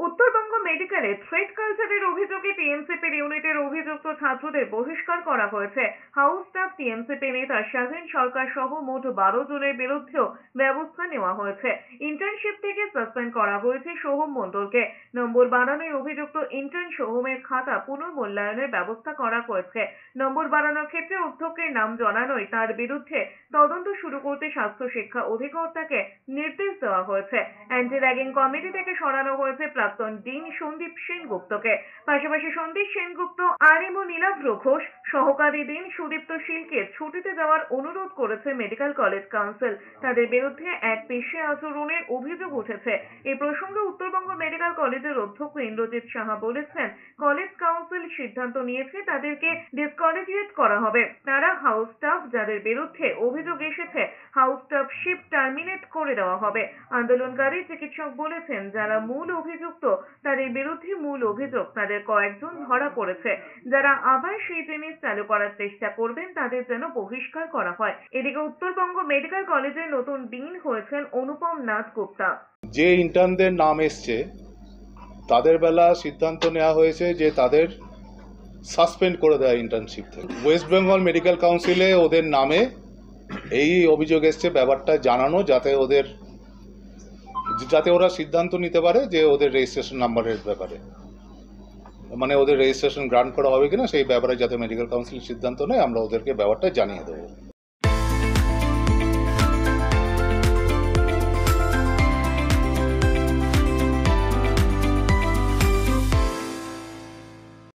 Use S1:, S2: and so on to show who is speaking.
S1: উত্তরবঙ্গ মেডিকেলে থ্রেড কালচারের অভিযোগে টিএমসিপির ইউনিটের অভিযুক্ত ছাত্রদের বহিষ্কার করা হয়েছে। হাউস স্টাফ টিএমসিপি নেতা স্বাধীন সরকার সহ মোট 12 জনের বিরুদ্ধেও ব্যবস্থা নেওয়া হয়েছে। ইন্টার্নশিপ থেকে সাসপেন্ড করা হয়েছে সোহম মণ্ডলকে। নম্বর বাড়ানোয় অভিযুক্ত ইন্টার্ন সোহমের খাতা পুনর্মূল্যায়নের ব্যবস্থা করা হয়েছে। নম্বর বাড়ানোর ক্ষেত্রে অধ্যক্ষের নাম জানানোয় তার বিরুদ্ধে তদন্ত শুরু করতে স্বাস্থ্য শিক্ষা অধিকর্তাকে নির্দেশ দেওয়া হয়েছে। অ্যান্টি র্যাগিং কমিটি থেকে সরানো হয়েছে প্রাক্তন ডিন সন্দীপ সেনগুপ্তকে। পাশাপাশি সন্দীপ সেনগুপ্ত আরএমও নীলাভ্র ঘোষ, সহকারী ডিন সুদীপ্ত শীলকে ছুটিতে যাওয়ার অনুরোধ করেছে মেডিকেল কলেজ কাউন্সিল। তাদের বিরুদ্ধে এক পেশে আচরণের অভিযোগ উঠেছে। এই প্রসঙ্গে উত্তরবঙ্গ মেডিকেল কলেজের অধ্যক্ষ ইন্দ্রজিৎ সাহা বলেছেন, কলেজ কাউন্সিল সিদ্ধান্ত নিয়েছে তাদেরকে ডিসকোয়ালিফাইড করা হবে। তারা হাউস স্টাফ যাদের বিরুদ্ধে অভিযোগ এসেছে হাউস স্টাফ শিপ টার্মিনেট করে দেওয়া হবে। আন্দোলনকারী চিকিৎসক বলেছেন, যারা মূল অভিযুক্ত তাদের বিরুদ্ধে মূল অভিযোগ, তাদের কয়েকজন ধরা পড়েছে। যারা আবার সেই জিনিস চালু করার চেষ্টা করবেন তাদের যেন বহিষ্কার করা হয়। এদিকে উত্তরবঙ্গ মেডিকেল কলেজের নতুন ডিন হয়েছেন অনুপম নাথ গুপ্তা।
S2: যে ইন্টার্নদের নাম এসছে তাদের বেলা সিদ্ধান্ত নেওয়া হয়েছে যে তাদের সাসপেন্ড করে দেওয়া ইন্টার্নশিপ থেকে। ওয়েস্ট বেঙ্গল মেডিকেল কাউন্সিলে ওদের নামে এই অভিযোগ এসছে, ব্যাপারটা জানানো যাতে ওরা সিদ্ধান্ত নিতে পারে যে ওদের রেজিস্ট্রেশন নাম্বারের ব্যাপারে, মানে ওদের রেজিস্ট্রেশন গ্রান্ট করা হবে কিনা সেই ব্যাপারে যাতে মেডিকেল কাউন্সিল সিদ্ধান্ত নেয়, আমরা ওদেরকে ব্যাপারটা জানিয়ে দেবো।